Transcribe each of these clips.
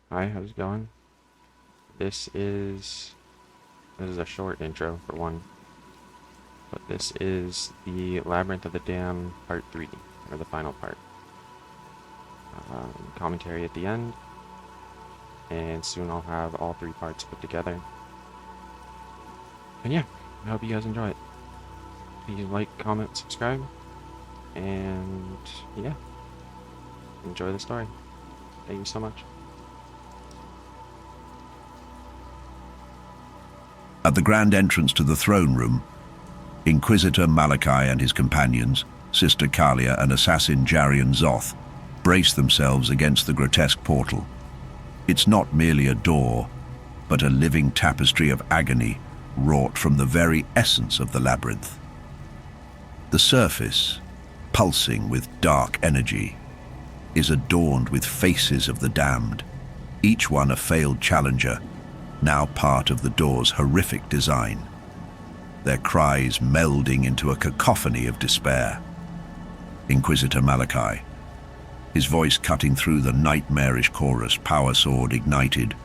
Hi, how's it going? This is a short intro for one, but this is the Labyrinth of the Damned Part 3, or the final part. Commentary at the end, and soon I'll have all 3 parts put together. And yeah, I hope you guys enjoy it. Please like, comment, subscribe, and yeah, enjoy the story. Thank you so much. At the grand entrance to the throne room, Inquisitor Malachi and his companions, Sister Kalia and assassin Jarian Zoth, brace themselves against the grotesque portal. It's not merely a door, but a living tapestry of agony wrought from the very essence of the labyrinth. The surface, pulsing with dark energy, is adorned with faces of the damned, each one a failed challenger, now part of the door's horrific design, their cries melding into a cacophony of despair. Inquisitor Malachi, his voice cutting through the nightmarish chorus, power sword ignited,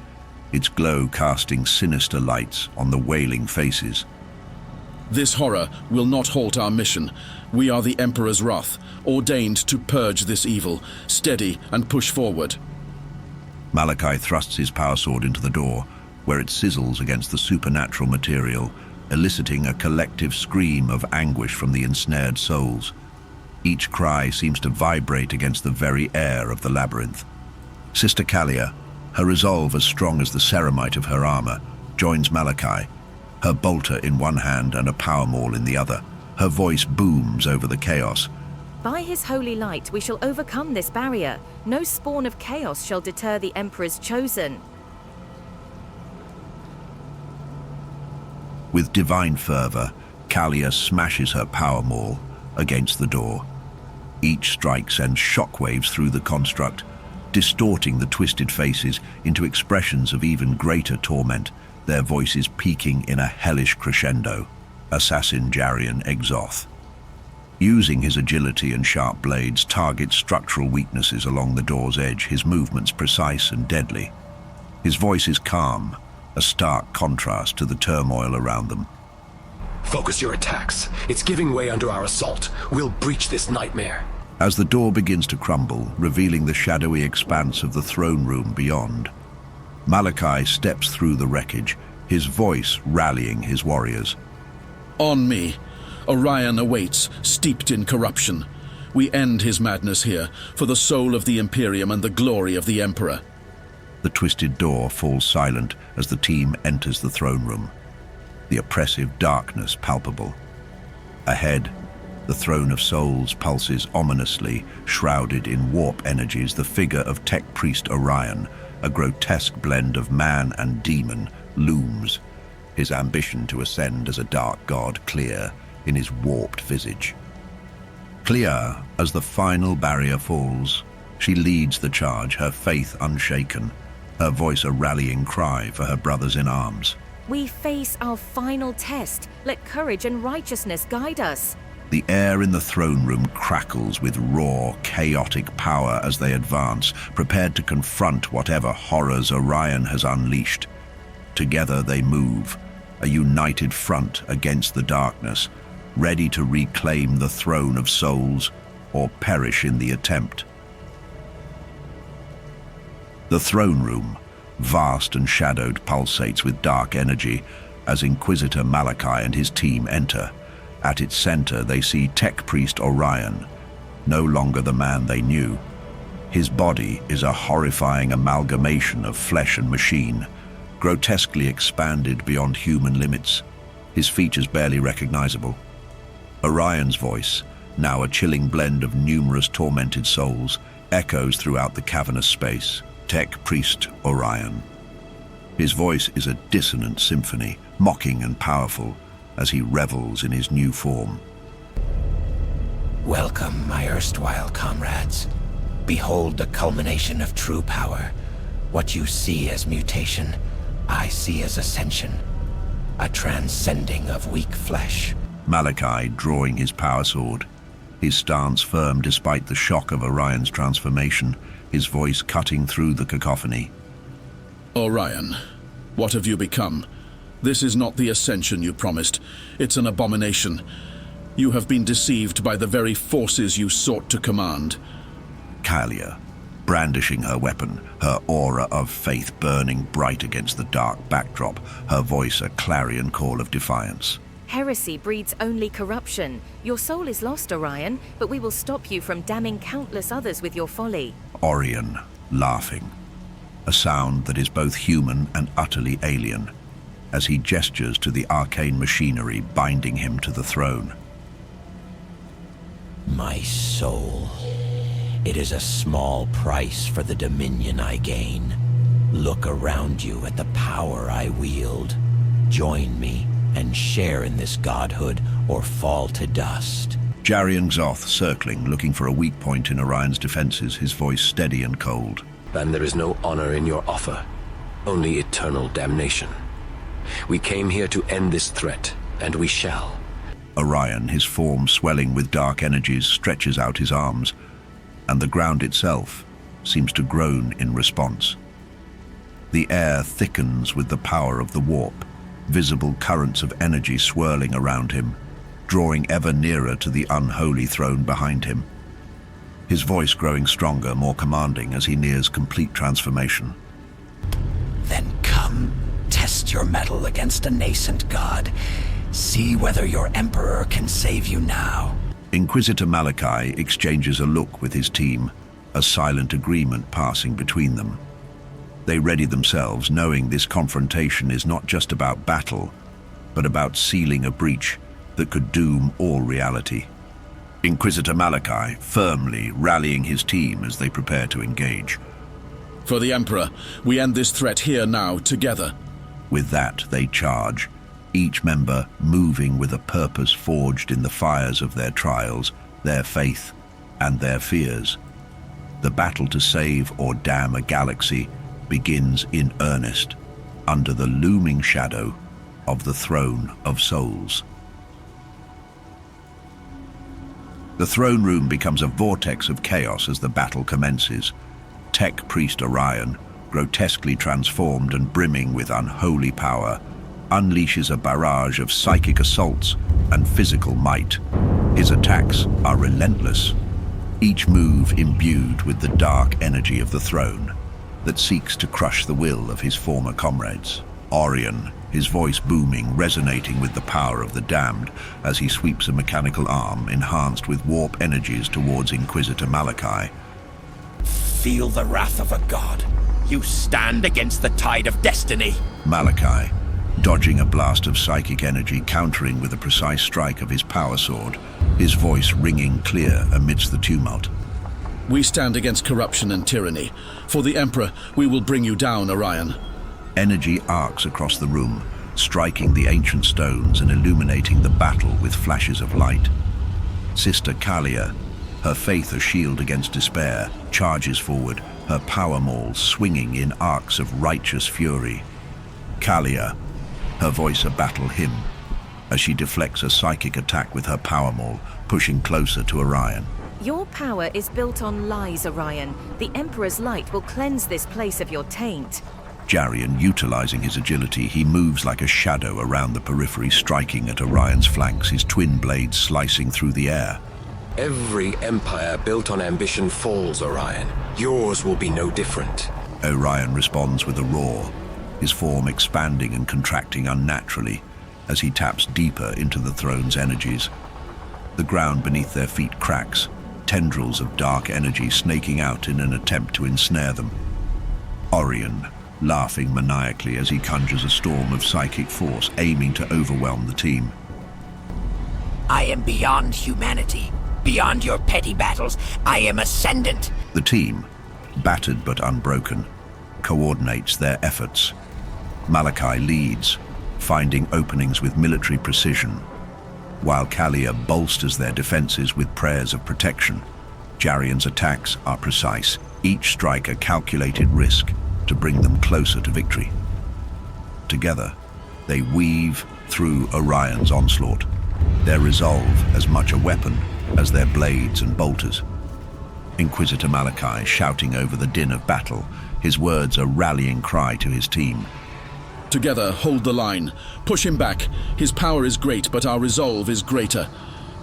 its glow casting sinister lights on the wailing faces. This horror will not halt our mission. We are the Emperor's wrath, ordained to purge this evil. Steady and push forward. Malachi thrusts his power sword into the door, where it sizzles against the supernatural material, eliciting a collective scream of anguish from the ensnared souls. Each cry seems to vibrate against the very air of the labyrinth. Sister Kalia, her resolve as strong as the ceramite of her armor, joins Malachi, her bolter in one hand and a power maul in the other. Her voice booms over the chaos. By his holy light we shall overcome this barrier. No spawn of chaos shall deter the Emperor's chosen. With divine fervor, Kalia smashes her power maul against the door. Each strike sends shockwaves through the construct, distorting the twisted faces into expressions of even greater torment, their voices peaking in a hellish crescendo. Assassin Jarian Exoth, using his agility and sharp blades, targets structural weaknesses along the door's edge, his movements precise and deadly. His voice is calm, a stark contrast to the turmoil around them. Focus your attacks. It's giving way under our assault. We'll breach this nightmare. As the door begins to crumble, revealing the shadowy expanse of the throne room beyond, Malachi steps through the wreckage, his voice rallying his warriors. On me. Orion awaits, steeped in corruption. We end his madness here, for the soul of the Imperium and the glory of the Emperor. The twisted door falls silent as the team enters the throne room, the oppressive darkness palpable. Ahead, the throne of souls pulses ominously, shrouded in warp energies. The figure of tech priest Orion, a grotesque blend of man and demon, looms, his ambition to ascend as a dark god clear in his warped visage. Clear as the final barrier falls, she leads the charge, her faith unshaken, her voice a rallying cry for her brothers in arms. We face our final test. Let courage and righteousness guide us. The air in the throne room crackles with raw, chaotic power as they advance, prepared to confront whatever horrors Orion has unleashed. Together they move, a united front against the darkness, ready to reclaim the throne of souls or perish in the attempt. The throne room, vast and shadowed, pulsates with dark energy as Inquisitor Malachi and his team enter. At its center, they see tech priest Orion, no longer the man they knew. His body is a horrifying amalgamation of flesh and machine, grotesquely expanded beyond human limits, his features barely recognizable. Orion's voice, now a chilling blend of numerous tormented souls, echoes throughout the cavernous space. Tech priest Orion. His voice is a dissonant symphony, mocking and powerful, as he revels in his new form. Welcome, my erstwhile comrades. Behold the culmination of true power. What you see as mutation, I see as ascension. A transcending of weak flesh. Malachi drawing his power sword, his stance firm despite the shock of Orion's transformation, his voice cutting through the cacophony. Orion, what have you become? This is not the ascension you promised. It's an abomination. You have been deceived by the very forces you sought to command. Kalia, brandishing her weapon, her aura of faith burning bright against the dark backdrop, her voice a clarion call of defiance. Heresy breeds only corruption. Your soul is lost, Orion, but we will stop you from damning countless others with your folly. Orion, laughing. A sound that is both human and utterly alien, as he gestures to the arcane machinery binding him to the throne. My soul. It is a small price for the dominion I gain. Look around you at the power I wield. Join me and share in this godhood, or fall to dust. Jarian Zoth circling, looking for a weak point in Orion's defenses, his voice steady and cold. Then there is no honor in your offer, only eternal damnation. We came here to end this threat, and we shall. Orion, his form swelling with dark energies, stretches out his arms, and the ground itself seems to groan in response. The air thickens with the power of the warp, visible currents of energy swirling around him, drawing ever nearer to the unholy throne behind him. His voice growing stronger, more commanding as he nears complete transformation. Then come, test your mettle against a nascent god. See whether your emperor can save you now. Inquisitor Malachi exchanges a look with his team, a silent agreement passing between them. They ready themselves, knowing this confrontation is not just about battle, but about sealing a breach that could doom all reality. Inquisitor Malachi firmly rallying his team as they prepare to engage. For the Emperor, we end this threat here now, together. With that, they charge, each member moving with a purpose forged in the fires of their trials, their faith, and their fears. The battle to save or damn a galaxy begins in earnest, under the looming shadow of the Throne of Souls. The throne room becomes a vortex of chaos as the battle commences. Tech Priest Orion, grotesquely transformed and brimming with unholy power, unleashes a barrage of psychic assaults and physical might. His attacks are relentless, each move imbued with the dark energy of the throne that seeks to crush the will of his former comrades. Orion, his voice booming, resonating with the power of the damned as he sweeps a mechanical arm enhanced with warp energies towards Inquisitor Malachi. Feel the wrath of a god. You stand against the tide of destiny. Malachi, dodging a blast of psychic energy, countering with a precise strike of his power sword, his voice ringing clear amidst the tumult. We stand against corruption and tyranny. For the Emperor, we will bring you down, Orion. Energy arcs across the room, striking the ancient stones and illuminating the battle with flashes of light. Sister Kalia, her faith a shield against despair, charges forward, her power maul swinging in arcs of righteous fury. Kalia, her voice a battle hymn, as she deflects a psychic attack with her power maul, pushing closer to Orion. Your power is built on lies, Orion. The Emperor's light will cleanse this place of your taint. Jarian, utilizing his agility, he moves like a shadow around the periphery, striking at Orion's flanks, his twin blades slicing through the air. Every empire built on ambition falls, Orion. Yours will be no different. Orion responds with a roar, his form expanding and contracting unnaturally as he taps deeper into the throne's energies. The ground beneath their feet cracks, tendrils of dark energy snaking out in an attempt to ensnare them. Orion, laughing maniacally as he conjures a storm of psychic force, aiming to overwhelm the team. I am beyond humanity, beyond your petty battles. I am ascendant. The team, battered but unbroken, coordinates their efforts. Malachi leads, finding openings with military precision, while Kalia bolsters their defenses with prayers of protection. Jarian's attacks are precise, each strike a calculated risk to bring them closer to victory. Together, they weave through Orion's onslaught, their resolve as much a weapon as their blades and bolters. Inquisitor Malachi shouting over the din of battle, his words a rallying cry to his team. Together, hold the line. Push him back. His power is great, but our resolve is greater.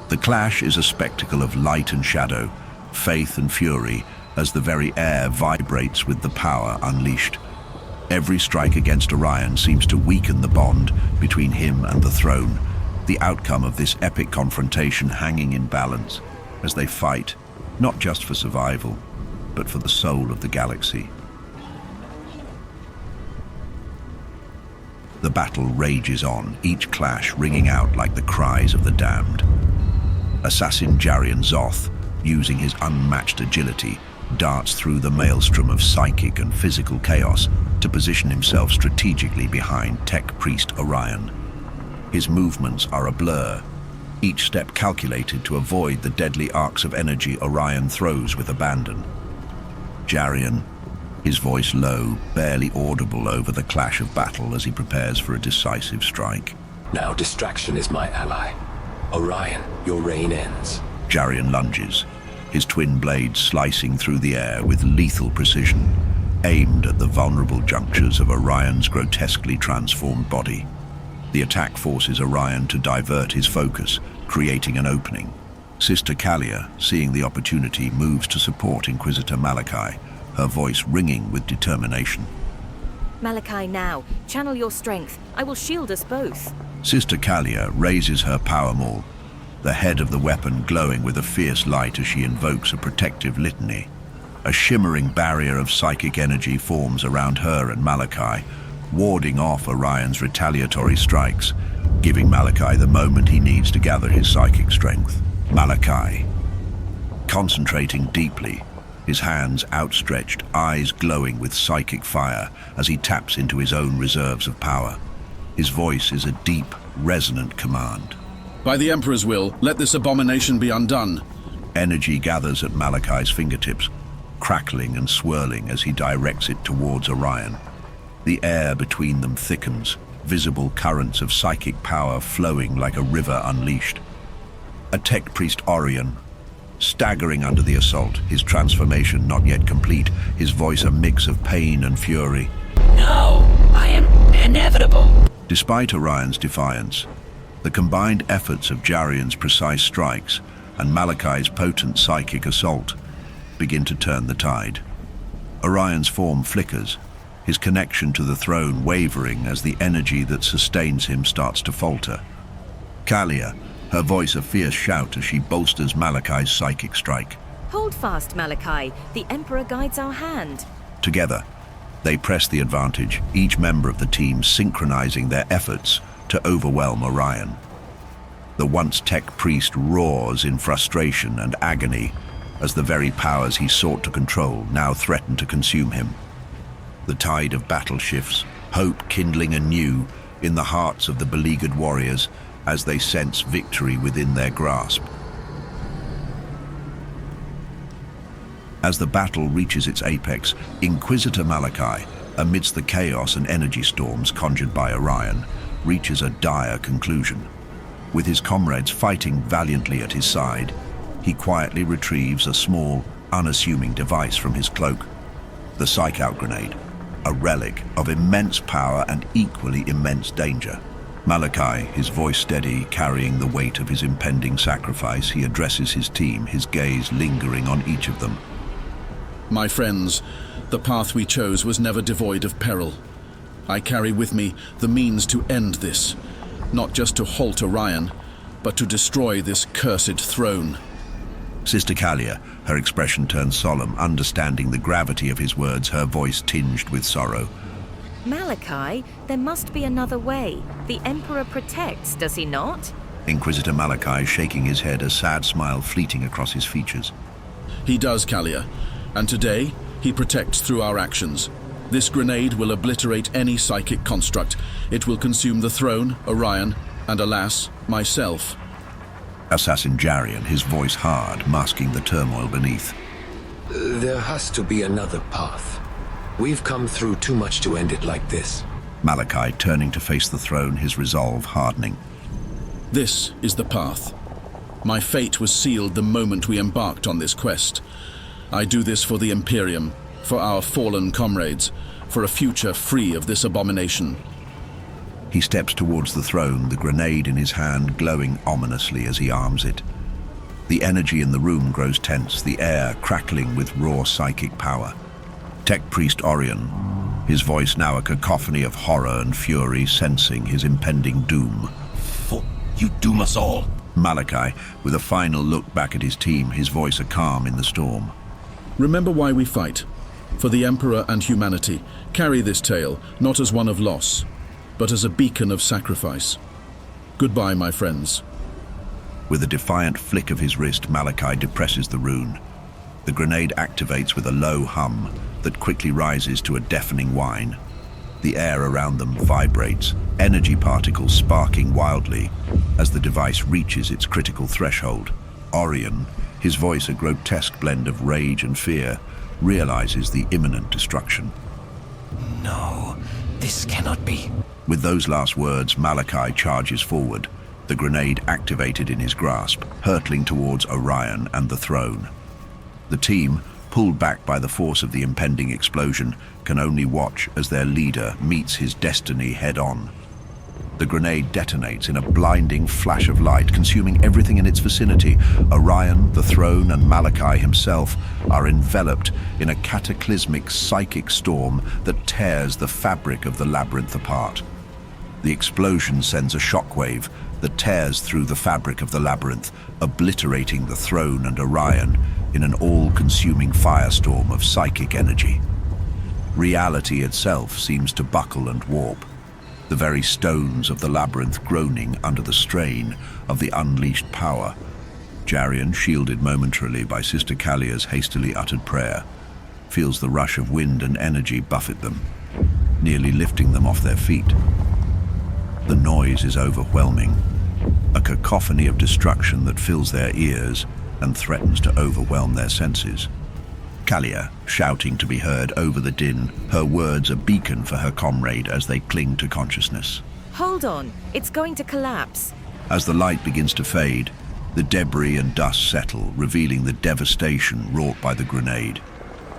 The clash is a spectacle of light and shadow, faith and fury, as the very air vibrates with the power unleashed. Every strike against Orion seems to weaken the bond between him and the throne, the outcome of this epic confrontation hanging in balance as they fight, not just for survival, but for the soul of the galaxy. The battle rages on, each clash ringing out like the cries of the damned. Assassin Jarian Zoth, using his unmatched agility, darts through the maelstrom of psychic and physical chaos to position himself strategically behind Tech Priest Orion. His movements are a blur, each step calculated to avoid the deadly arcs of energy Orion throws with abandon. Jarian, his voice low, barely audible over the clash of battle as he prepares for a decisive strike. Now distraction is my ally. Orion, your reign ends. Jarian lunges, his twin blades slicing through the air with lethal precision, aimed at the vulnerable junctures of Orion's grotesquely transformed body. The attack forces Orion to divert his focus, creating an opening. Sister Kalia, seeing the opportunity, moves to support Inquisitor Malachi, her voice ringing with determination. Malachi, now. Channel your strength. I will shield us both. Sister Kalia raises her power maul, the head of the weapon glowing with a fierce light as she invokes a protective litany. A shimmering barrier of psychic energy forms around her and Malachi, warding off Orion's retaliatory strikes, giving Malachi the moment he needs to gather his psychic strength. Malachi, concentrating deeply, his hands outstretched, eyes glowing with psychic fire as he taps into his own reserves of power. His voice is a deep, resonant command. By the Emperor's will, let this abomination be undone. Energy gathers at Malachi's fingertips, crackling and swirling as he directs it towards Orion. The air between them thickens, visible currents of psychic power flowing like a river unleashed. A Tech Priest Orion, staggering under the assault, his transformation not yet complete, his voice a mix of pain and fury. No, I am inevitable. Despite Orion's defiance, the combined efforts of Jarian's precise strikes and Malachi's potent psychic assault begin to turn the tide. Orion's form flickers, his connection to the throne wavering as the energy that sustains him starts to falter. Kalia, her voice a fierce shout as she bolsters Malachi's psychic strike. Hold fast, Malachi. The Emperor guides our hand. Together, they press the advantage, each member of the team synchronizing their efforts to overwhelm Orion. The once Tech Priest roars in frustration and agony as the very powers he sought to control now threaten to consume him. The tide of battle shifts, hope kindling anew in the hearts of the beleaguered warriors as they sense victory within their grasp. As the battle reaches its apex, Inquisitor Malachi, amidst the chaos and energy storms conjured by Orion, reaches a dire conclusion. With his comrades fighting valiantly at his side, he quietly retrieves a small, unassuming device from his cloak. The Psych-Out grenade, a relic of immense power and equally immense danger. Malachi, his voice steady, carrying the weight of his impending sacrifice, he addresses his team, his gaze lingering on each of them. My friends, the path we chose was never devoid of peril. I carry with me the means to end this, not just to halt Orion, but to destroy this cursed throne. Sister Kalia, her expression turned solemn, understanding the gravity of his words, her voice tinged with sorrow. Malachi, there must be another way. The Emperor protects, does he not? Inquisitor Malachi shaking his head, a sad smile fleeting across his features. He does, Kalia, and today he protects through our actions. This grenade will obliterate any psychic construct. It will consume the throne, Orion, and alas, myself. Assassin Jarian, his voice hard, masking the turmoil beneath. There has to be another path. We've come through too much to end it like this. Malachi turning to face the throne, his resolve hardening. This is the path. My fate was sealed the moment we embarked on this quest. I do this for the Imperium, for our fallen comrades, for a future free of this abomination. He steps towards the throne, the grenade in his hand glowing ominously as he arms it. The energy in the room grows tense, the air crackling with raw psychic power. Tech Priest Orion, his voice now a cacophony of horror and fury, sensing his impending doom. For you doom us all. Malachi, with a final look back at his team, his voice a calm in the storm. Remember why we fight. For the Emperor and humanity. Carry this tale, not as one of loss, but as a beacon of sacrifice. Goodbye, my friends. With a defiant flick of his wrist, Malachi depresses the rune. The grenade activates with a low hum that quickly rises to a deafening whine. The air around them vibrates, energy particles sparking wildly as the device reaches its critical threshold. Orion, his voice a grotesque blend of rage and fear, realizes the imminent destruction. No, this cannot be. With those last words, Malachi charges forward, the grenade activated in his grasp, hurtling towards Orion and the throne. The team, pulled back by the force of the impending explosion, can only watch as their leader meets his destiny head-on. The grenade detonates in a blinding flash of light, consuming everything in its vicinity. Orion, the throne, and Malachi himself are enveloped in a cataclysmic psychic storm that tears the fabric of the labyrinth apart. The explosion sends a shockwave that tears through the fabric of the labyrinth, obliterating the throne and Orion in an all-consuming firestorm of psychic energy. Reality itself seems to buckle and warp, the very stones of the labyrinth groaning under the strain of the unleashed power. Jarian, shielded momentarily by Sister Kalia's hastily uttered prayer, feels the rush of wind and energy buffet them, nearly lifting them off their feet. The noise is overwhelming, a cacophony of destruction that fills their ears and threatens to overwhelm their senses. Kalia, shouting to be heard over the din, her words a beacon for her comrade as they cling to consciousness. Hold on, it's going to collapse. As the light begins to fade, the debris and dust settle, revealing the devastation wrought by the grenade.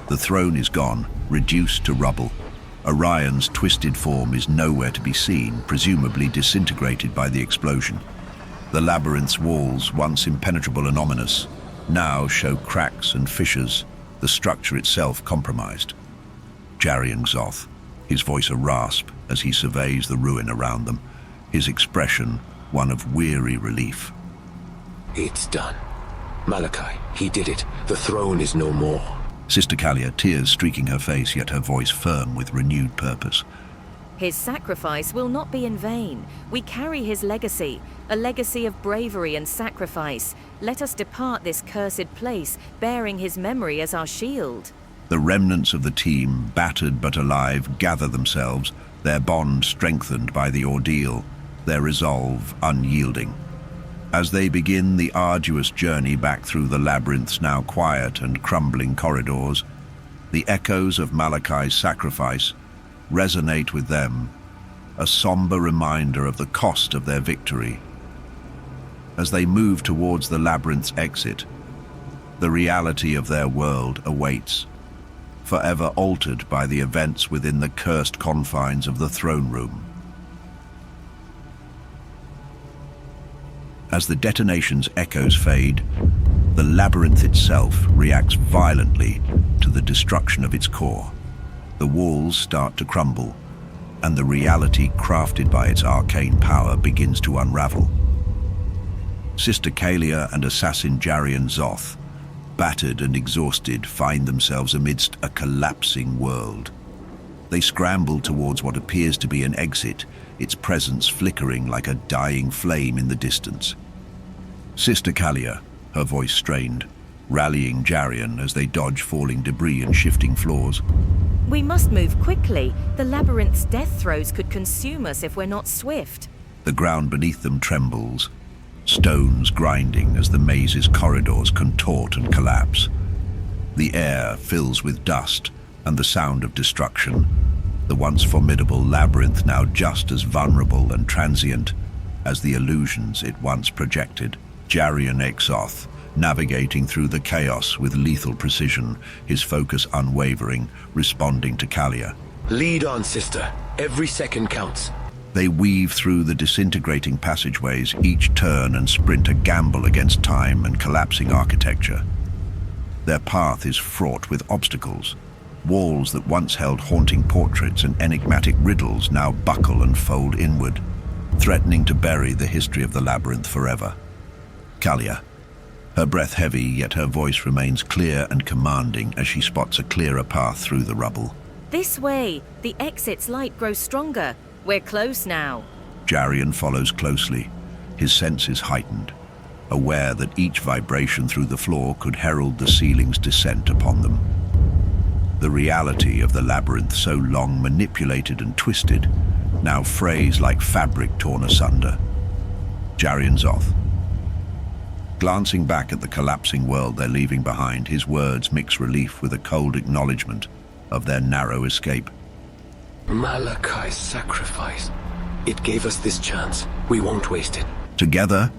The throne is gone, reduced to rubble. Orion's twisted form is nowhere to be seen, presumably disintegrated by the explosion. The labyrinth's walls, once impenetrable and ominous, now show cracks and fissures, the structure itself compromised. Jarian Zoth, his voice a rasp as he surveys the ruin around them, his expression one of weary relief. It's done. Malachi, he did it. The throne is no more. Sister Kalia, tears streaking her face, yet her voice firm with renewed purpose. His sacrifice will not be in vain. We carry his legacy, a legacy of bravery and sacrifice. Let us depart this cursed place, bearing his memory as our shield. The remnants of the team, battered but alive, gather themselves, their bond strengthened by the ordeal, their resolve unyielding. As they begin the arduous journey back through the labyrinth's now quiet and crumbling corridors, the echoes of Malachi's sacrifice resonate with them, a somber reminder of the cost of their victory. As they move towards the labyrinth's exit, the reality of their world awaits, forever altered by the events within the cursed confines of the throne room. As the detonation's echoes fade, the labyrinth itself reacts violently to the destruction of its core. The walls start to crumble, and the reality crafted by its arcane power begins to unravel. Sister Kalia and assassin Jarian Zoth, battered and exhausted, find themselves amidst a collapsing world. They scramble towards what appears to be an exit, its presence flickering like a dying flame in the distance. Sister Kalia, her voice strained, rallying Jarian as they dodge falling debris and shifting floors. We must move quickly. The labyrinth's death throes could consume us if we're not swift. The ground beneath them trembles, stones grinding as the maze's corridors contort and collapse. The air fills with dust and the sound of destruction, the once formidable labyrinth now just as vulnerable and transient as the illusions it once projected. Jarian Exoth, navigating through the chaos with lethal precision, his focus unwavering, responding to Kalia. Lead on, sister. Every second counts. They weave through the disintegrating passageways, each turn and sprint a gamble against time and collapsing architecture. Their path is fraught with obstacles. Walls that once held haunting portraits and enigmatic riddles now buckle and fold inward, threatening to bury the history of the labyrinth forever. Kalia, her breath heavy, yet her voice remains clear and commanding as she spots a clearer path through the rubble. This way! The exit's light grows stronger. We're close now. Jarian follows closely, his senses heightened, aware that each vibration through the floor could herald the ceiling's descent upon them. The reality of the labyrinth, so long manipulated and twisted, now frays like fabric torn asunder. Jarian Zoth. Glancing back at the collapsing world they're leaving behind, his words mix relief with a cold acknowledgement of their narrow escape. Malachi's sacrifice. It gave us this chance. We won't waste it. Together,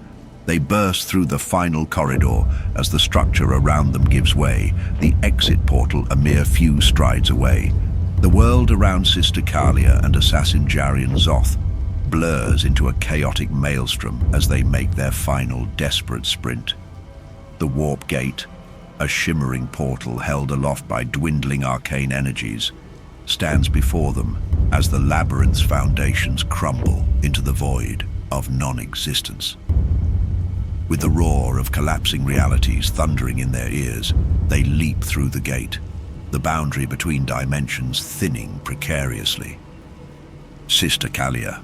they burst through the final corridor as the structure around them gives way, the exit portal a mere few strides away. The world around Sister Kalia and assassin Jarian Zoth blurs into a chaotic maelstrom as they make their final desperate sprint. The warp gate, a shimmering portal held aloft by dwindling arcane energies, stands before them as the labyrinth's foundations crumble into the void of non-existence. With the roar of collapsing realities thundering in their ears, they leap through the gate, the boundary between dimensions thinning precariously. Sister Kalia,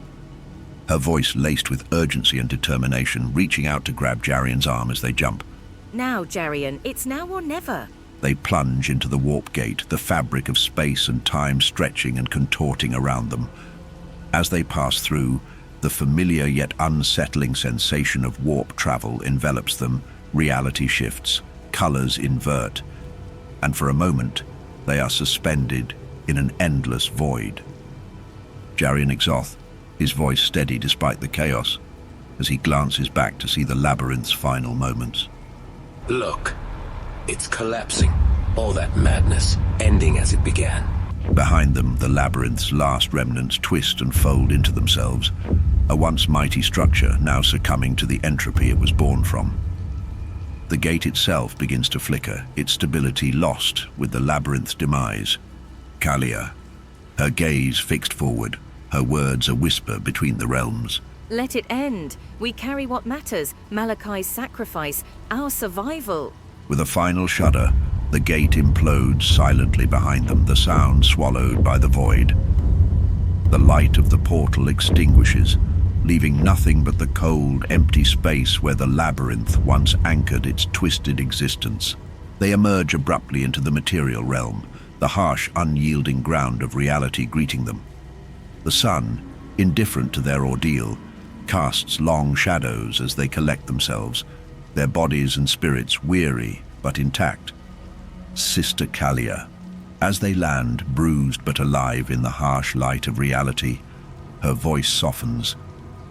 her voice laced with urgency and determination, reaching out to grab Jarian's arm as they jump. Now, Jarian, it's now or never. They plunge into the warp gate, the fabric of space and time stretching and contorting around them. As they pass through, the familiar yet unsettling sensation of warp travel envelops them, reality shifts, colors invert, and for a moment, they are suspended in an endless void. Jarian Zoth, his voice steady despite the chaos, as he glances back to see the labyrinth's final moments. Look, it's collapsing. All that madness, ending as it began. Behind them, the labyrinth's last remnants twist and fold into themselves, a once mighty structure now succumbing to the entropy it was born from. The gate itself begins to flicker, its stability lost with the labyrinth's demise. Kalia, her gaze fixed forward, her words a whisper between the realms. Let it end. We carry what matters, Malachi's sacrifice, our survival. With a final shudder, the gate implodes silently behind them, the sound swallowed by the void. The light of the portal extinguishes, leaving nothing but the cold, empty space where the labyrinth once anchored its twisted existence. They emerge abruptly into the material realm, the harsh, unyielding ground of reality greeting them. The sun, indifferent to their ordeal, casts long shadows as they collect themselves, their bodies and spirits weary but intact. Sister Kalia, as they land, bruised but alive in the harsh light of reality, her voice softens,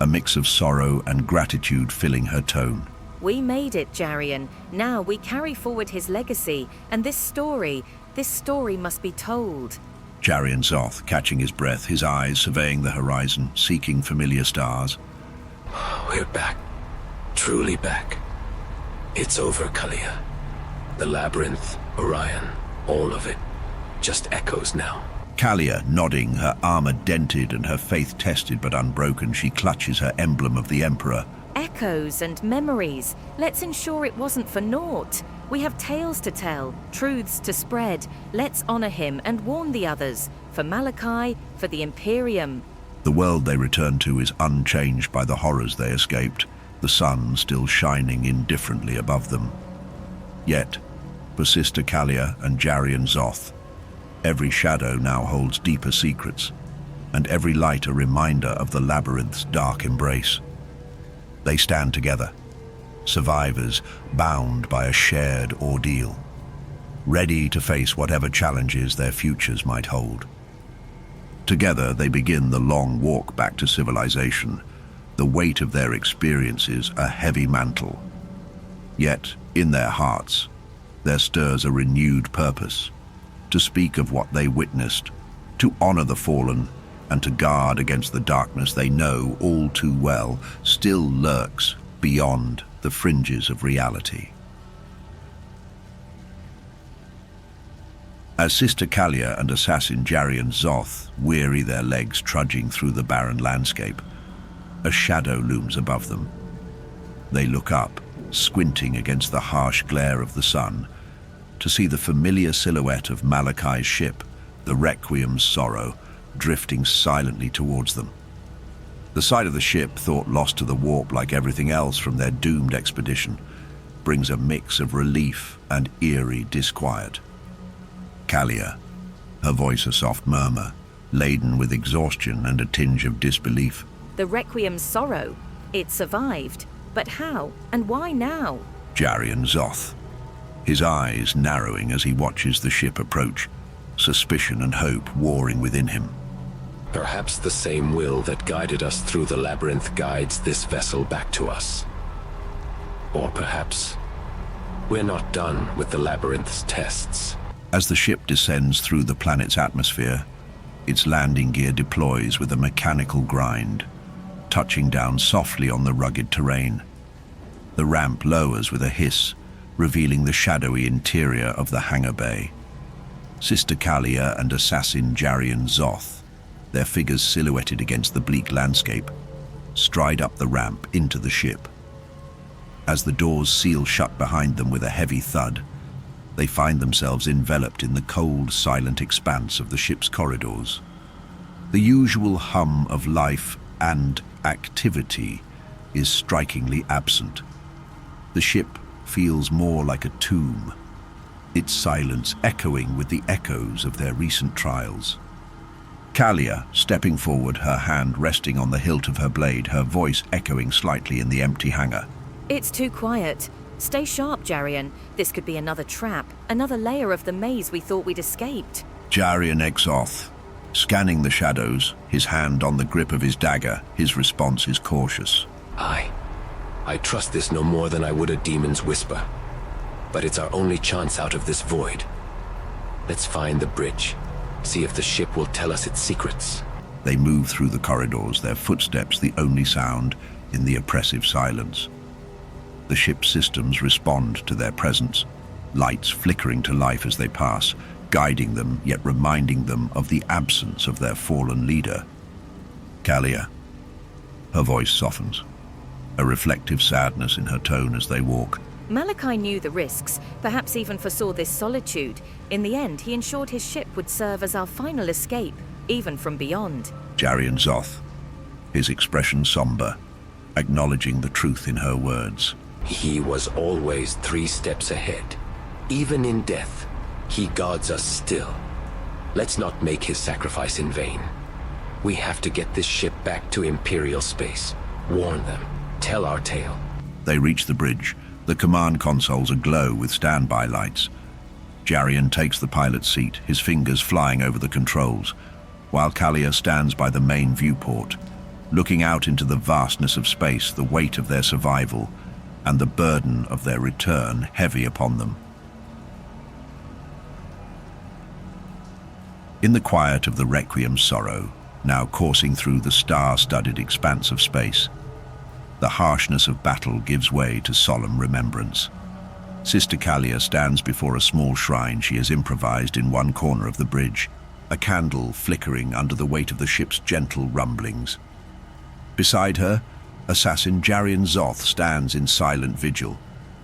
a mix of sorrow and gratitude filling her tone. We made it, Jarian. Now we carry forward his legacy, and this story must be told. Jarian Zoth, catching his breath, his eyes surveying the horizon, seeking familiar stars. We're back. Truly back. It's over, Kalia. The labyrinth, Orion, all of it, just echoes now. Kalia, nodding, her armor dented and her faith tested but unbroken, she clutches her emblem of the Emperor. Echoes and memories. Let's ensure it wasn't for naught. We have tales to tell, truths to spread. Let's honor him and warn the others. For Malachi, for the Imperium. The world they return to is unchanged by the horrors they escaped, the sun still shining indifferently above them. Yet, for Sister Kalia and Jarian Zoth, every shadow now holds deeper secrets, and every light a reminder of the labyrinth's dark embrace. They stand together, survivors bound by a shared ordeal, ready to face whatever challenges their futures might hold. Together they begin the long walk back to civilization, the weight of their experiences a heavy mantle. Yet, In their hearts, there stirs a renewed purpose, to speak of what they witnessed, to honor the fallen, and to guard against the darkness they know all too well still lurks beyond the fringes of reality. As Sister Kalia and assassin Jarian Zoth weary their legs trudging through the barren landscape, a shadow looms above them. They look up, squinting against the harsh glare of the sun, to see the familiar silhouette of Malachi's ship, the Requiem's Sorrow, drifting silently towards them. The sight of the ship, thought lost to the warp like everything else from their doomed expedition, brings a mix of relief and eerie disquiet. Kalia, her voice a soft murmur, laden with exhaustion and a tinge of disbelief. The Requiem's Sorrow? It survived. But how? And why now? Jarian Zoth, his eyes narrowing as he watches the ship approach, suspicion and hope warring within him. Perhaps the same will that guided us through the Labyrinth guides this vessel back to us. Or perhaps we're not done with the Labyrinth's tests. As the ship descends through the planet's atmosphere, its landing gear deploys with a mechanical grind, touching down softly on the rugged terrain. The ramp lowers with a hiss, revealing the shadowy interior of the hangar bay. Sister Kalia and assassin Jarian Zoth, their figures silhouetted against the bleak landscape, stride up the ramp into the ship. As the doors seal shut behind them with a heavy thud, they find themselves enveloped in the cold, silent expanse of the ship's corridors. The usual hum of life and activity is strikingly absent. The ship feels more like a tomb, its silence echoing with the echoes of their recent trials. Kalia, stepping forward, her hand resting on the hilt of her blade, her voice echoing slightly in the empty hangar. It's too quiet. Stay sharp, Jarian. This could be another trap, another layer of the maze we thought we'd escaped. Jarian Exoth, scanning the shadows, his hand on the grip of his dagger, his response is cautious. I trust this no more than I would a demon's whisper. But it's our only chance out of this void. Let's find the bridge, see if the ship will tell us its secrets. They move through the corridors, their footsteps the only sound in the oppressive silence. The ship's systems respond to their presence, lights flickering to life as they pass, guiding them yet reminding them of the absence of their fallen leader. Kalia. Her voice softens, a reflective sadness in her tone as they walk. Malachi knew the risks, perhaps even foresaw this solitude. In the end, he ensured his ship would serve as our final escape, even from beyond. Jarian Zoth, his expression somber, acknowledging the truth in her words. He was always 3 steps ahead. Even in death, he guards us still. Let's not make his sacrifice in vain. We have to get this ship back to Imperial space. Warn them. Tell our tale. They reach the bridge, the command consoles aglow with standby lights. Jarian takes the pilot's seat, his fingers flying over the controls, while Kalia stands by the main viewport, looking out into the vastness of space, the weight of their survival, and the burden of their return heavy upon them. In the quiet of the Requiem's Sorrow, now coursing through the star-studded expanse of space, the harshness of battle gives way to solemn remembrance. Sister Kalia stands before a small shrine she has improvised in one corner of the bridge, a candle flickering under the weight of the ship's gentle rumblings. Beside her, assassin Jarian Zoth stands in silent vigil,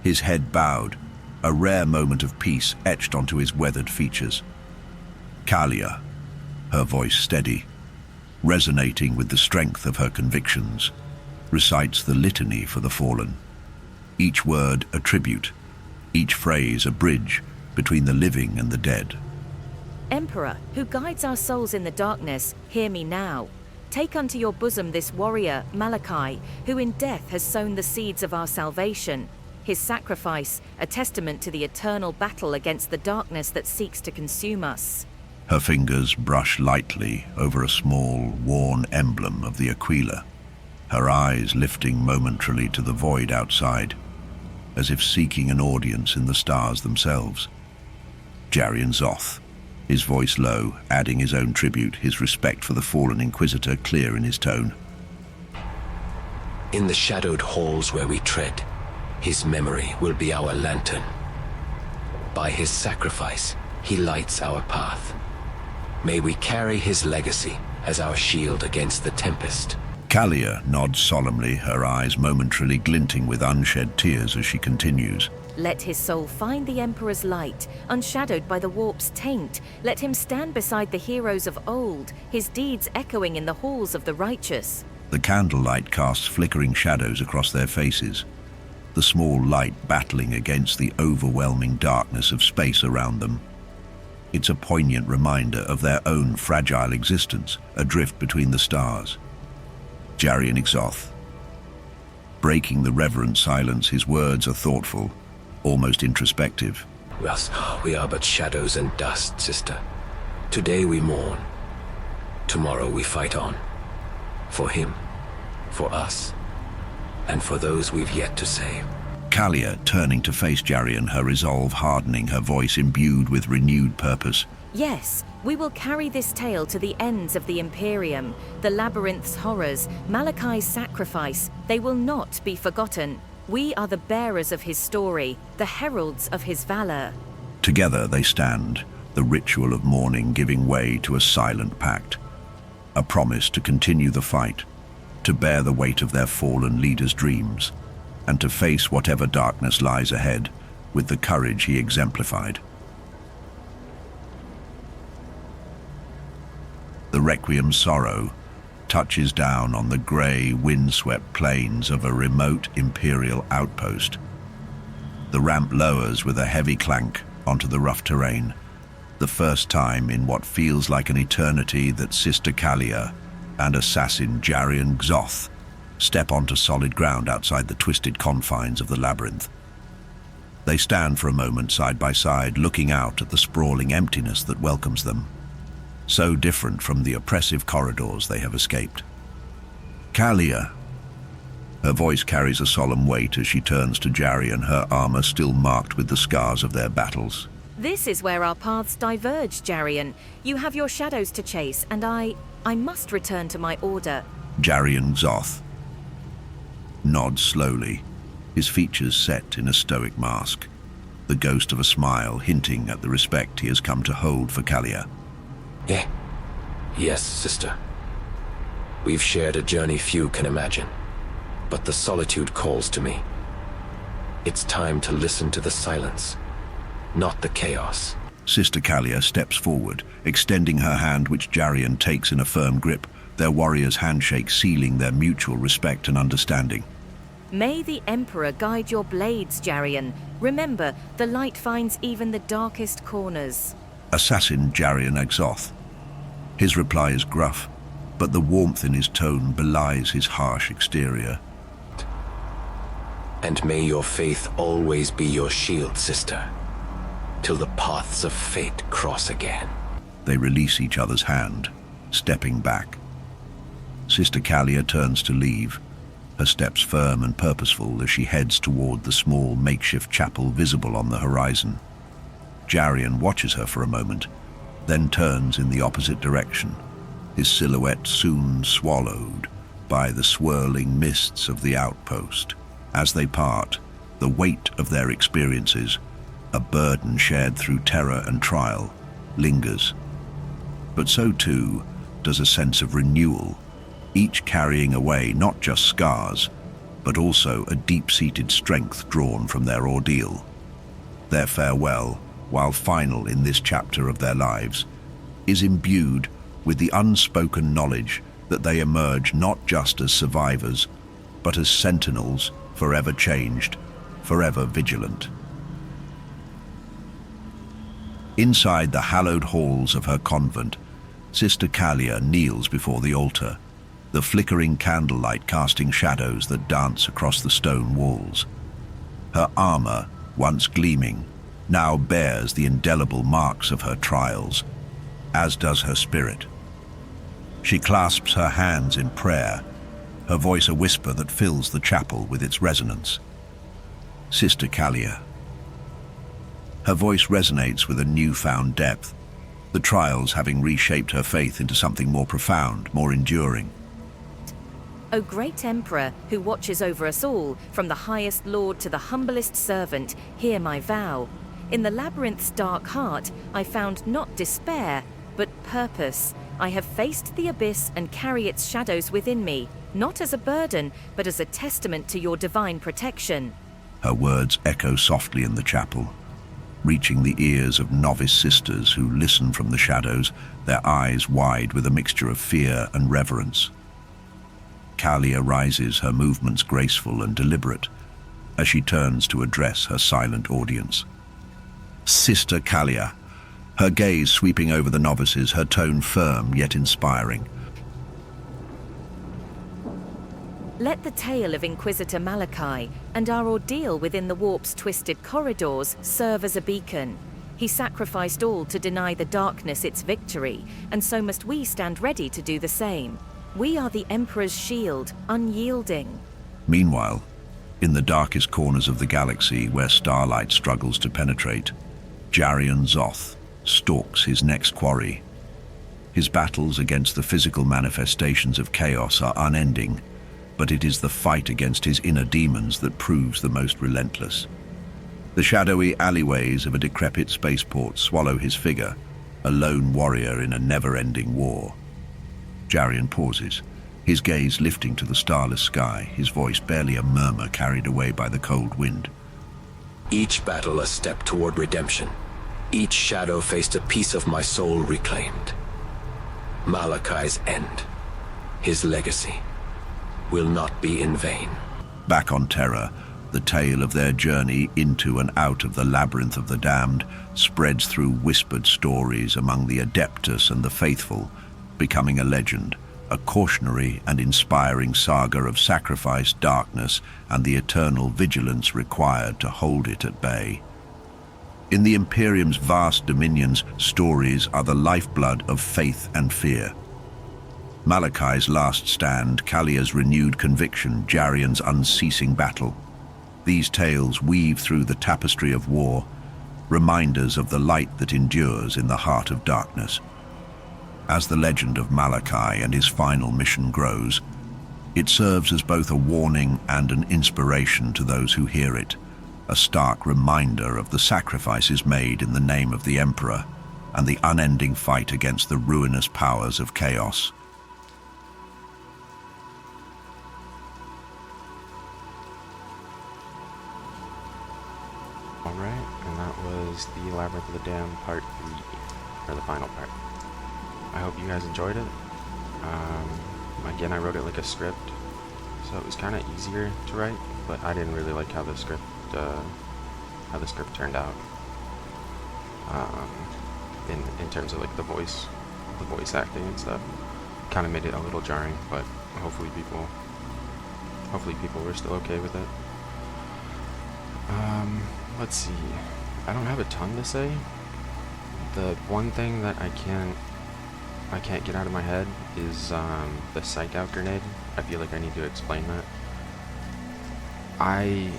his head bowed, a rare moment of peace etched onto his weathered features. Kalia, her voice steady, resonating with the strength of her convictions, recites the litany for the fallen, each word a tribute, each phrase a bridge between the living and the dead. Emperor, who guides our souls in the darkness, hear me now. Take unto your bosom this warrior, Malachi, who in death has sown the seeds of our salvation. His sacrifice, a testament to the eternal battle against the darkness that seeks to consume us. Her fingers brush lightly over a small, worn emblem of the Aquila, her eyes lifting momentarily to the void outside. as if seeking an audience in the stars themselves. Jarian Zoth, his voice low, adding his own tribute, his respect for the fallen Inquisitor clear in his tone. In the shadowed halls where we tread, his memory will be our lantern. By his sacrifice, he lights our path. May we carry his legacy as our shield against the tempest. Kalia nods solemnly, her eyes momentarily glinting with unshed tears as she continues. Let his soul find the Emperor's light, unshadowed by the warp's taint. Let him stand beside the heroes of old, his deeds echoing in the halls of the righteous. The candlelight casts flickering shadows across their faces, the small light battling against the overwhelming darkness of space around them. It's a poignant reminder of their own fragile existence, adrift between the stars. Jarian Zoth. Breaking the reverent silence, his words are thoughtful, almost introspective. Thus, we are but shadows and dust, sister. Today we mourn. Tomorrow we fight on. For him, for us, and for those we've yet to save. Kalia turning to face Jarian, her resolve hardening, her voice imbued with renewed purpose. Yes, we will carry this tale to the ends of the Imperium, the Labyrinth's horrors, Malachi's sacrifice. They will not be forgotten. We are the bearers of his story, the heralds of his valor. Together they stand, the ritual of mourning giving way to a silent pact. A promise to continue the fight, to bear the weight of their fallen leader's dreams, and to face whatever darkness lies ahead with the courage he exemplified. The Requiem's sorrow touches down on the grey, windswept plains of a remote Imperial outpost. The ramp lowers with a heavy clank onto the rough terrain, the first time in what feels like an eternity that Sister Kalia and assassin Jarian Zoth step onto solid ground outside the twisted confines of the labyrinth. They stand for a moment side by side, looking out at the sprawling emptiness that welcomes them, so different from the oppressive corridors they have escaped. Kalia. Her voice carries a solemn weight as she turns to Jarian, her armor still marked with the scars of their battles. This is where our paths diverge, Jarian. You have your shadows to chase, and I must return to my order. Jarian Zoth nods slowly, his features set in a stoic mask, the ghost of a smile hinting at the respect he has come to hold for Kalia. Yes, sister. We've shared a journey few can imagine, but the solitude calls to me. It's time to listen to the silence, not the chaos. Sister Kalia steps forward, extending her hand, which Jarian takes in a firm grip, their warrior's handshake sealing their mutual respect and understanding. May the Emperor guide your blades, Jarian. Remember, the light finds even the darkest corners. Assassin Jarian Zoth. His reply is gruff, but the warmth in his tone belies his harsh exterior. And may your faith always be your shield, sister, till the paths of fate cross again. They release each other's hand, stepping back. Sister Kalia turns to leave, her steps firm and purposeful as she heads toward the small makeshift chapel visible on the horizon. Jarian watches her for a moment, then turns in the opposite direction, his silhouette soon swallowed by the swirling mists of the outpost. As they part, the weight of their experiences, a burden shared through terror and trial, lingers. But so too does a sense of renewal, each carrying away not just scars, but also a deep-seated strength drawn from their ordeal. Their farewell, while final in this chapter of their lives, is imbued with the unspoken knowledge that they emerge not just as survivors, but as sentinels, forever changed, forever vigilant. Inside the hallowed halls of her convent, Sister Kalia kneels before the altar, the flickering candlelight casting shadows that dance across the stone walls. Her armor, once gleaming, now bears the indelible marks of her trials, as does her spirit. She clasps her hands in prayer, her voice a whisper that fills the chapel with its resonance. Sister Kalia. Her voice resonates with a newfound depth, the trials having reshaped her faith into something more profound, more enduring. O great Emperor, who watches over us all, from the highest lord to the humblest servant, hear my vow. In the labyrinth's dark heart, I found not despair, but purpose. I have faced the abyss and carry its shadows within me, not as a burden, but as a testament to your divine protection. Her words echo softly in the chapel, reaching the ears of novice sisters who listen from the shadows, their eyes wide with a mixture of fear and reverence. Kalia rises, her movements graceful and deliberate, as she turns to address her silent audience. Sister Kalia, her gaze sweeping over the novices, her tone firm yet inspiring. Let the tale of Inquisitor Malachi and our ordeal within the warp's twisted corridors serve as a beacon. He sacrificed all to deny the darkness its victory, and so must we stand ready to do the same. We are the Emperor's shield, unyielding. Meanwhile, in the darkest corners of the galaxy where starlight struggles to penetrate, Jarian Zoth stalks his next quarry. His battles against the physical manifestations of chaos are unending, but it is the fight against his inner demons that proves the most relentless. The shadowy alleyways of a decrepit spaceport swallow his figure, a lone warrior in a never-ending war. Jarian pauses, his gaze lifting to the starless sky, his voice barely a murmur carried away by the cold wind. Each battle a step toward redemption. Each shadow faced a piece of my soul reclaimed. Malachi's end, his legacy, will not be in vain. Back on Terra, the tale of their journey into and out of the Labyrinth of the Damned spreads through whispered stories among the Adeptus and the faithful, becoming a legend, a cautionary and inspiring saga of sacrifice, darkness, and the eternal vigilance required to hold it at bay. In the Imperium's vast dominions, stories are the lifeblood of faith and fear. Malachi's last stand, Kalia's renewed conviction, Jarian's unceasing battle. These tales weave through the tapestry of war, reminders of the light that endures in the heart of darkness. As the legend of Malachi and his final mission grows, it serves as both a warning and an inspiration to those who hear it, a stark reminder of the sacrifices made in the name of the Emperor and the unending fight against the ruinous powers of chaos. Alright, and that was the Labyrinth of the Damned Part 3, or the final part. I hope you guys enjoyed it. Again, I wrote it like a script, so it was kind of easier to write, but I didn't really like how the script turned out. In terms of like the voice acting and stuff, kind of made it a little jarring, but hopefully people were still okay with it. Let's see. I don't have a ton to say. The one thing that I can't get out of my head is the psych out grenade. I feel like I need to explain that. I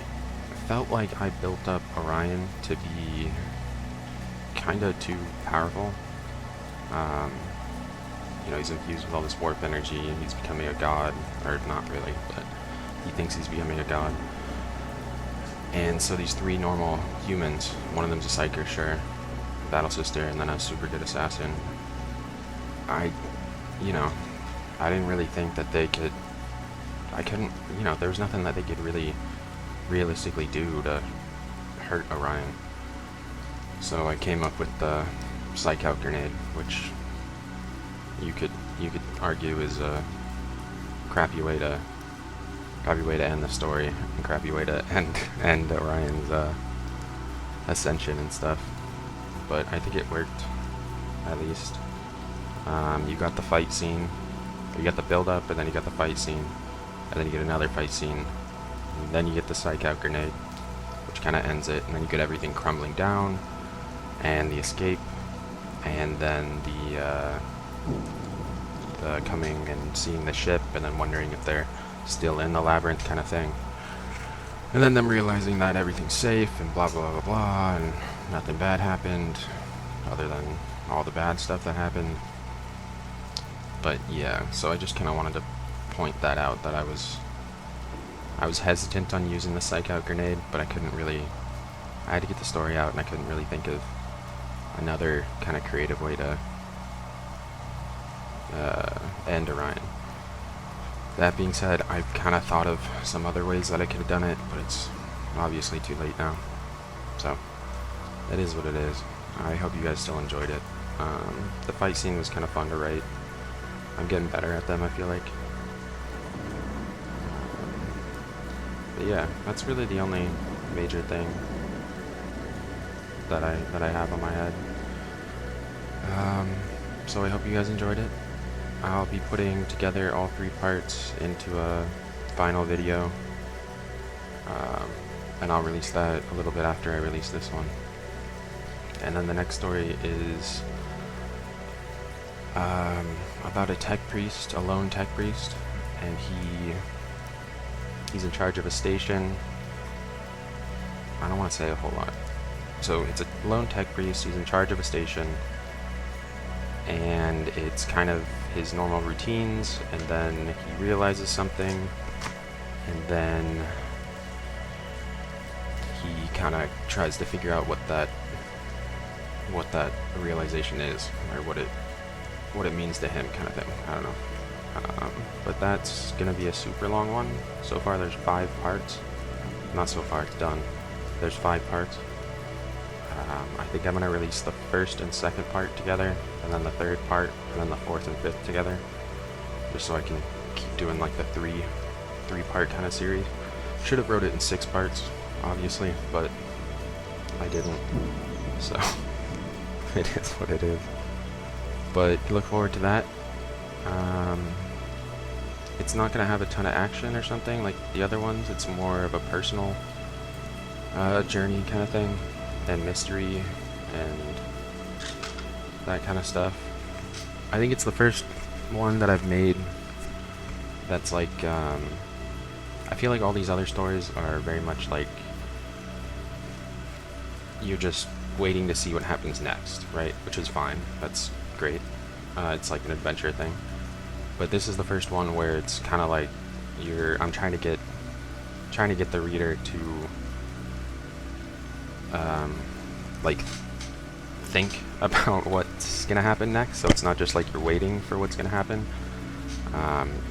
felt like I built up Orion to be kind of too powerful. He's infused with all this warp energy and he's becoming a god, or not really, but he thinks he's becoming a god. And so these three normal humans, one of them's a psyker, sure, battle sister, and then a super good assassin. I didn't really think that there was nothing that they could really realistically do to hurt Orion. So I came up with the psych out grenade, which you could argue is a crappy way to end the story, and crappy way to end Orion's ascension and stuff. But I think it worked, at least. You got the fight scene, you got the build up, and then you got the fight scene, and then you get another fight scene, and then you get the psych out grenade, which kind of ends it, and then you get everything crumbling down, and the escape, and then the coming and seeing the ship, and then wondering if they're still in the labyrinth kind of thing. And then them realizing that everything's safe and blah blah blah blah, and nothing bad happened, other than all the bad stuff that happened. But yeah, so I just kind of wanted to point that out, that I was hesitant on using the psych out grenade, but I couldn't really, I had to get the story out, and I couldn't really think of another kind of creative way to end Orion. That being said, I've kind of thought of some other ways that I could have done it, but it's obviously too late now. So, it is what it is. I hope you guys still enjoyed it. The fight scene was kind of fun to write. I'm getting better at them, I feel like. But yeah, that's really the only major thing that I have on my head. So I hope you guys enjoyed it. I'll be putting together all 3 parts into a final video, and I'll release that a little bit after I release this one. And then the next story is about a tech priest, a lone tech priest, and he's in charge of a station. I don't want to say a whole lot. So it's a lone tech priest, he's in charge of a station, and it's kind of his normal routines, and then he realizes something, and then he kind of tries to figure out what that realization is, or what it means to him, kind of thing. I don't know. But that's gonna be a super long one. So far there's 5 parts. Not so far, it's done. There's 5 parts. I think I'm gonna release the first and second part together, and then the third part, and then the fourth and fifth together, just so I can keep doing like the three-part kind of series. Should have wrote it in 6 parts, obviously, but I didn't. So it is what it is. But look forward to that. It's not gonna have a ton of action or something like the other ones. It's more of a personal journey kind of thing, and mystery and that kind of stuff. I think it's the first one that I've made that's like, I feel like all these other stories are very much like you're just waiting to see what happens next, right? Which is fine. That's great. It's like an adventure thing. But this is the first one where it's kind of like I'm trying to get the reader to like think about what's gonna happen next. So it's not just like you're waiting for what's gonna happen.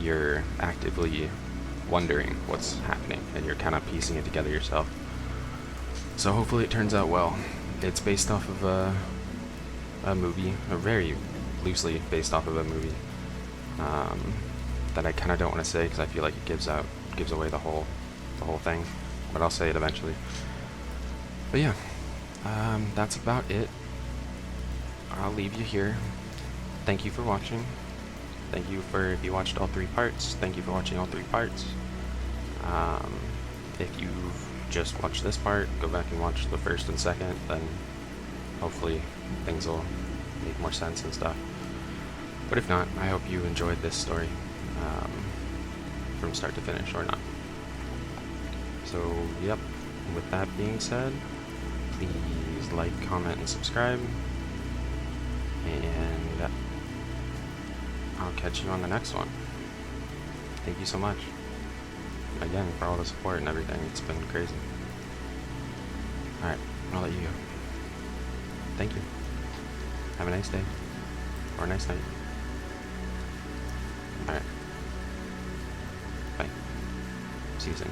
You're actively wondering what's happening, and you're kind of piecing it together yourself. So hopefully it turns out well. It's based off of a movie, or very loosely based off of a movie, that I kind of don't want to say because I feel like it gives away the whole thing, but I'll say it eventually. But yeah, that's about it. I'll leave you here. Thank you for watching. Thank you if you watched all 3 parts. Thank you for watching all 3 parts. If you've just watched this part, go back and watch the first and second, then hopefully things will make more sense and stuff. But if not, I hope you enjoyed this story from start to finish, or not. So, yep, with that being said, please like, comment, and subscribe, and I'll catch you on the next one. Thank you so much, again, for all the support and everything. It's been crazy. Alright, I'll let you go. Thank you. Have a nice day, or a nice night. Alright. Bye. See you soon.